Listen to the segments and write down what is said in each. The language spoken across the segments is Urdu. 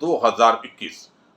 2021।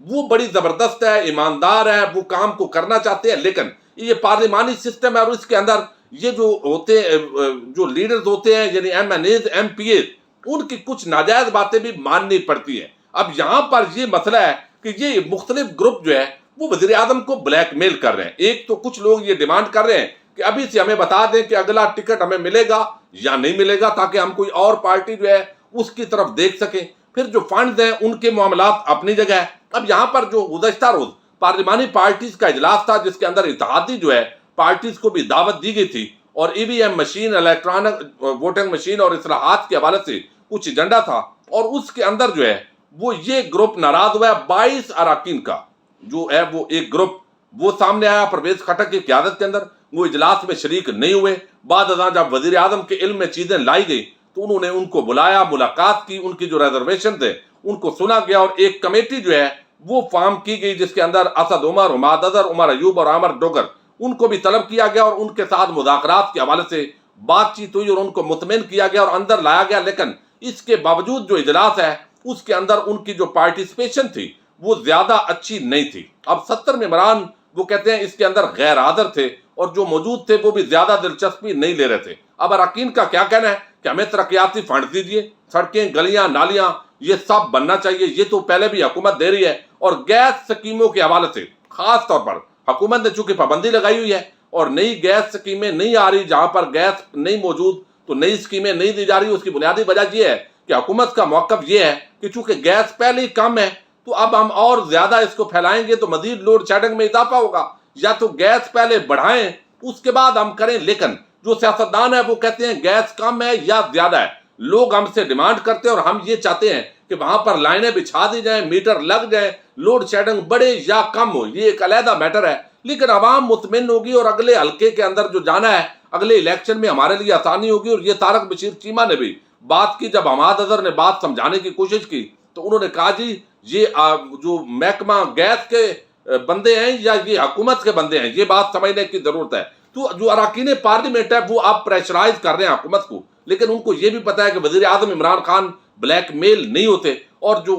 وہ بڑی زبردست ہے, ایماندار ہے, وہ کام کو کرنا چاہتے ہیں, لیکن یہ پارلیمانی سسٹم ہے اور اس کے اندر یہ جو ہوتے جو لیڈرز ہوتے ہیں یعنی M N As, M P As, ان کی کچھ ناجائز باتیں بھی ماننی پڑتی ہیں. اب یہاں پر یہ مسئلہ ہے کہ یہ مختلف گروپ جو ہے وہ وزیر اعظم کو بلیک میل کر رہے ہیں. ایک تو کچھ لوگ یہ ڈیمانڈ کر رہے ہیں کہ ابھی سے ہمیں بتا دیں کہ اگلا ٹکٹ ہمیں ملے گا یا نہیں ملے گا, تاکہ ہم کوئی اور پارٹی جو ہے اس کی طرف دیکھ سکیں. پھر جو فنڈز ہیں ان کے معاملات اپنی جگہ ہے. اب یہاں پر جو گزشتہ روز پارلیمانی پارٹیز کا اجلاس تھا جس کے اندر اتحادی جو ہے پارٹیز کو بھی دعوت دی گئی تھی, اور E V M machine, electronic voting machine اور اصلاحات کے حوالے سے کچھ ایجنڈا تھا, اور اس کے اندر جو ہے وہ یہ گروپ ناراض ہوا ہے. 22 اراکین کا جو ہے وہ ایک گروپ وہ سامنے آیا پرویز خٹک کی قیادت کے اندر. وہ اجلاس میں شریک نہیں ہوئے. بعد ازاں جب وزیر اعظم کے علم میں چیزیں لائی گئی تو انہوں نے ان کو بلایا, ملاقات کی, ان کی جو ریزرویشن تھے ان کو سنا گیا, اور ایک کمیٹی جو ہے وہ فارم کی گئی جس کے اندر اسد عمر, حماد اظہر, عمر ایوب اور عامر ڈوگر, ان کو بھی طلب کیا گیا اور ان کے ساتھ مذاکرات کے حوالے سے بات چیت ہوئی اور ان کو مطمئن کیا گیا اور اندر لایا گیا. لیکن اس کے باوجود جو اجلاس ہے اس کے اندر ان کی جو پارٹیسپیشن تھی وہ زیادہ اچھی نہیں تھی. اب 70 ممبران وہ کہتے ہیں اس کے اندر غیر حاضر تھے, اور جو موجود تھے وہ بھی زیادہ دلچسپی نہیں لے رہے تھے. اب اراکین کا کیا کہنا ہے کہ ہمیں ترقیاتی فنڈ دیجیے, سڑکیں, گلیاں, نالیاں یہ سب بننا چاہیے, یہ تو پہلے بھی حکومت دے رہی ہے. اور گیس سکیموں کے حوالے سے خاص طور پر حکومت نے چونکہ پابندی لگائی ہوئی ہے اور نئی گیس سکیمیں نہیں آ رہی, جہاں پر گیس نہیں موجود تو نئی سکیمیں نہیں دی جا رہی. اس کی بنیادی وجہ یہ ہے کہ حکومت کا موقف یہ ہے کہ چونکہ گیس پہلے ہی کم ہے تو اب ہم اور زیادہ اس کو پھیلائیں گے تو مزید لوڈ شیڈنگ میں اضافہ ہوگا. یا تو گیس پہلے بڑھائیں اس کے بعد ہم کریں. لیکن جو سیاستدان ہے وہ کہتے ہیں گیس کم ہے یا زیادہ ہے, لوگ ہم سے ڈیمانڈ کرتے ہیں اور ہم یہ چاہتے ہیں کہ وہاں پر لائنیں بچھا دی جائیں, میٹر لگ جائیں, لوڈ شیڈنگ بڑھے یا کم ہو, یہ ایک علیحدہ میٹر ہے. لیکن عوام مطمئن ہوگی اور اگلے حلقے کے اندر جو جانا ہے اگلے الیکشن میں ہمارے لیے آسانی ہوگی. اور یہ طارق بشیر چیمہ نے بھی بات کی, جب حماد اظہر نے بات سمجھانے کی کوشش کی تو انہوں نے کہا جی یہ جو محکمہ گیس کے بندے ہیں یا یہ حکومت کے بندے ہیں, یہ بات سمجھنے کی ضرورت ہے. تو جو اراکین پارلیمنٹ ہے وہ آپ پریشرائز کر رہے ہیں حکومت کو, لیکن ان کو یہ بھی پتا ہے کہ وزیر اعظم عمران خان بلیک میل نہیں ہوتے. اور جو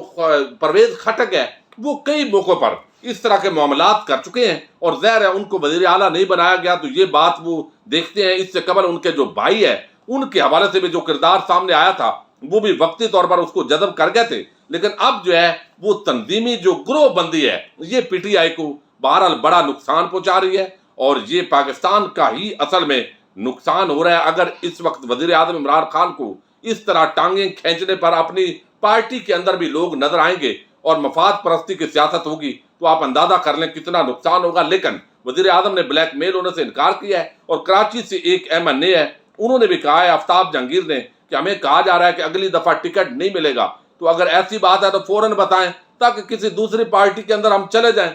پرویز خٹک ہے وہ کئی موقعوں پر اس طرح کے معاملات کر چکے ہیں, اور ظاہر ہے ان کو وزیر اعلیٰ نہیں بنایا گیا تو یہ بات وہ دیکھتے ہیں. اس سے قبل ان کے جو بھائی ہے ان کے حوالے سے بھی جو کردار سامنے آیا تھا وہ بھی وقتی طور پر اس کو جذب کر گئے تھے. لیکن اب جو ہے وہ تنظیمی جو گروہ بندی ہے یہ پی ٹی آئی کو بہرحال بڑا نقصان پہنچا رہی ہے, اور یہ پاکستان کا ہی اصل میں نقصان ہو رہا ہے. اگر اس وقت وزیر اعظم عمران خان کو اس طرح ٹانگیں کھینچنے پر اپنی پارٹی کے اندر بھی لوگ نظر آئیں گے اور مفاد پرستی کی سیاست ہوگی تو آپ اندازہ کر لیں کتنا نقصان ہوگا. لیکن وزیر اعظم نے بلیک میل ہونے سے انکار کیا ہے, اور کراچی سے ایک ایم این اے ہے انہوں نے بھی کہا ہے, آفتاب جہانگیر نے, کہ ہمیں کہا جا رہا ہے کہ اگلی دفعہ ٹکٹ نہیں ملے گا تو اگر ایسی بات ہے تو فوراً بتائیں تاکہ کسی دوسری پارٹی کے اندر ہم چلے جائیں.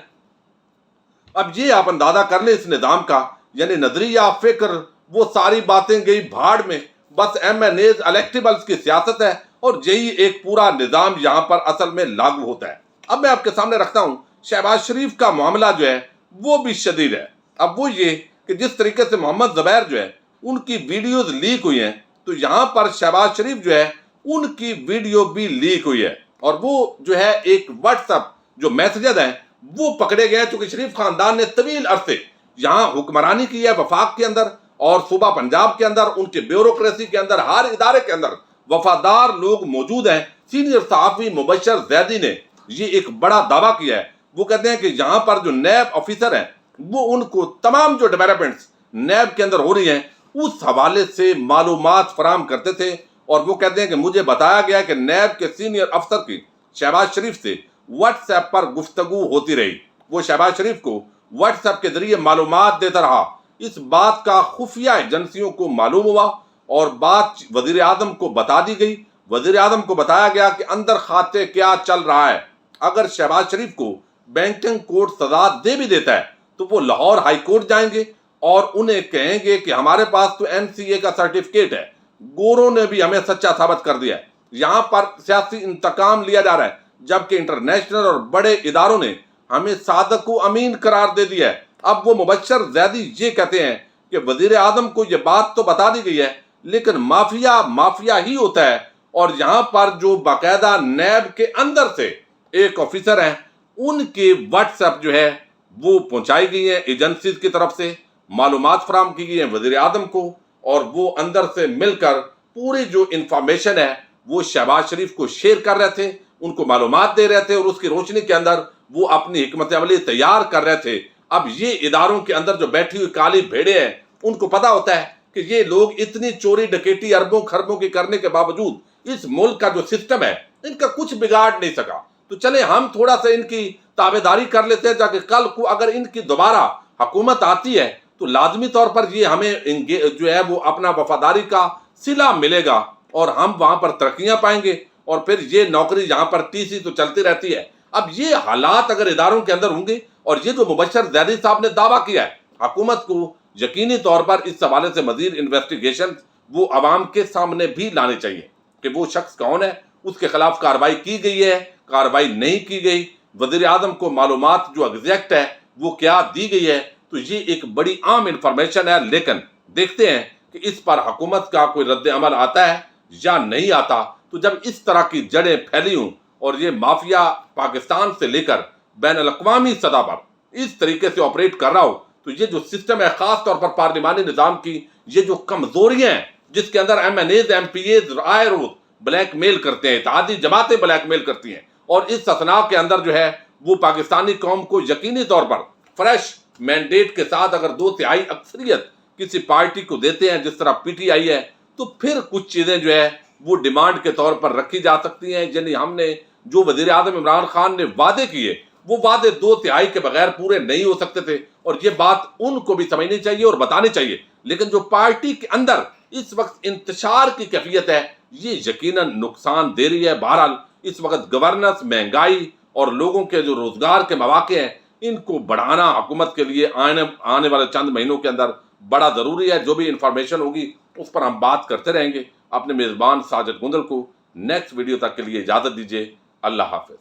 اب یہ آپ اندازہ کر لیں اس نظام کا, یعنی نظریہ, فکر, وہ ساری باتیں گئی بھاڑ میں. بس ایم این ایز, الیکٹیبلز کی سیاست ہے, اور یہی ایک پورا نظام یہاں پر اصل میں لاگو ہوتا ہے. اب میں آپ کے سامنے رکھتا ہوں شہباز شریف کا معاملہ جو ہے وہ بھی شدید ہے. اب وہ یہ کہ جس طریقے سے محمد زبیر جو ہے ان کی ویڈیوز لیک ہوئی ہیں, تو یہاں پر شہباز شریف جو ہے ان کی ویڈیو بھی لیک ہوئی ہے, اور وہ جو ہے ایک واٹس ایپ جو میسیجز ہیں وہ پکڑے گئے ہیں. چونکہ شریف خاندان نے طویل عرصے یہاں حکمرانی کی ہے وفاق کے اندر اور صوبہ پنجاب کے اندر, ان کے بیوروکریسی کے اندر, ہر ادارے کے اندر وفادار لوگ موجود ہیں. سینئر صحافی مبشر زیدی نے یہ ایک بڑا دعویٰ کیا ہے. وہ کہتے ہیں کہ یہاں پر جو نیب آفیسر ہیں وہ ان کو تمام جو ڈیولپمنٹس نیب کے اندر ہو رہی ہیں اس حوالے سے معلومات فراہم کرتے تھے, اور وہ کہتے ہیں کہ مجھے بتایا گیا کہ نیب کے سینئر افسر کی شہباز شریف سے واٹس ایپ پر گفتگو ہوتی رہی. وہ شہباز شریف کو واٹس ایپ کے ذریعے معلومات دیتا رہا. اس بات کا خفیہ ایجنسیوں کو معلوم ہوا اور بات وزیر اعظم کو بتا دی گئی. وزیر اعظم کو بتایا گیا کہ اندر کھاتے کیا چل رہا ہے. اگر شہباز شریف کو بینکنگ کوڈ سزا دے بھی دیتا ہے تو وہ لاہور ہائی کورٹ جائیں گے اور انہیں کہیں گے کہ ہمارے پاس تو این سی اے کا سرٹیفکیٹ ہے, گوروں نے بھی ہمیں سچا ثابت کر دیا ہے. یہاں پر سیاسی انتقام لیا جا رہا ہے, جبکہ انٹرنیشنل اور بڑے اداروں نے ہمیں صادق و امین قرار دے دیا ہے. اب وہ مبشر زیدی یہ کہتے ہیں کہ وزیر اعظم کو یہ بات تو بتا دی گئی ہے لیکن مافیا ہی ہوتا ہے, اور یہاں پر جو باقاعدہ نیب کے اندر سے ایک آفیسر ہیں ان کے واٹس ایپ جو ہے وہ پہنچائی گئی ہیں ایجنسیز کی طرف سے, معلومات فراہم کی گئی ہیں وزیر اعظم کو, اور وہ اندر سے مل کر پوری جو انفارمیشن ہے وہ شہباز شریف کو شیئر کر رہے تھے, ان کو معلومات دے رہے تھے, اور اس کی روشنی کے اندر وہ اپنی حکمت عملی تیار کر رہے تھے. اب یہ اداروں کے اندر جو بیٹھی ہوئی کالی بھیڑیں ہیں ان کو پتا ہوتا ہے کہ یہ لوگ اتنی چوری ڈکیٹی اربوں خربوں کی کرنے کے باوجود اس ملک کا جو سسٹم ہے ان کا کچھ بگاڑ نہیں سکا. تو چلے ہم تھوڑا سا ان کی تابعداری کر لیتے ہیں تاکہ کل کو اگر ان کی دوبارہ حکومت آتی ہے تو لازمی طور پر یہ ہمیں جو ہے وہ اپنا وفاداری کا صلہ ملے گا, اور ہم وہاں پر ترقیاں پائیں گے, اور پھر یہ نوکری یہاں پر ٹی تو چلتی رہتی ہے. اب یہ حالات اگر اداروں کے اندر ہوں گے, اور یہ جو مبشر زیدی صاحب نے دعویٰ کیا ہے حکومت کو یقینی طور پر اس حوالے سے مزید انویسٹیگیشن وہ عوام کے سامنے بھی لانے چاہیے کہ وہ شخص کون ہے, اس کے خلاف کارروائی کی گئی ہے, کارروائی نہیں کی گئی, وزیر اعظم کو معلومات جو ایگزیکٹ ہے وہ کیا دی گئی ہے. تو یہ ایک بڑی عام انفارمیشن ہے, لیکن دیکھتے ہیں کہ اس پر حکومت کا کوئی رد عمل آتا ہے یا نہیں آتا. تو جب اس طرح کی جڑیں پھیلی ہوں اور یہ مافیا پاکستان سے لے کر بین الاقوامی سطح پر اس طریقے سے آپریٹ کر رہا ہو, تو یہ جو سسٹم ہے خاص طور پر پارلیمانی نظام کی یہ جو کمزوریاں ہیں جس کے اندر M N As M P As آئے روز بلیک میل کرتے ہیں, اتحادی جماعتیں بلیک میل کرتی ہیں, اور اس اثنا کے اندر جو ہے وہ پاکستانی قوم کو یقینی طور پر فریش مینڈیٹ کے ساتھ اگر 2/3 اکثریت کسی پارٹی کو دیتے ہیں جس طرح پی ٹی آئی ہے, تو پھر کچھ چیزیں جو ہے وہ ڈیمانڈ کے طور پر رکھی جا سکتی ہیں. یعنی ہم نے جو وزیر اعظم عمران خان نے وعدے کیے وہ وعدے 2/3 کے بغیر پورے نہیں ہو سکتے تھے, اور یہ بات ان کو بھی سمجھنی چاہیے اور بتانی چاہیے. لیکن جو پارٹی کے اندر اس وقت انتشار کی کیفیت ہے یہ یقیناً نقصان دے رہی ہے. بہرحال اس وقت گورننس, مہنگائی اور لوگوں کے جو روزگار کے مواقع ہیں ان کو بڑھانا حکومت کے لیے آنے والے چند مہینوں کے اندر بڑا ضروری ہے. جو بھی انفارمیشن ہوگی اس پر ہم بات کرتے رہیں گے. اپنے میزبان ساجد گندل کو نیکسٹ ویڈیو تک کے لیے اجازت دیجیے. اللہ حافظ.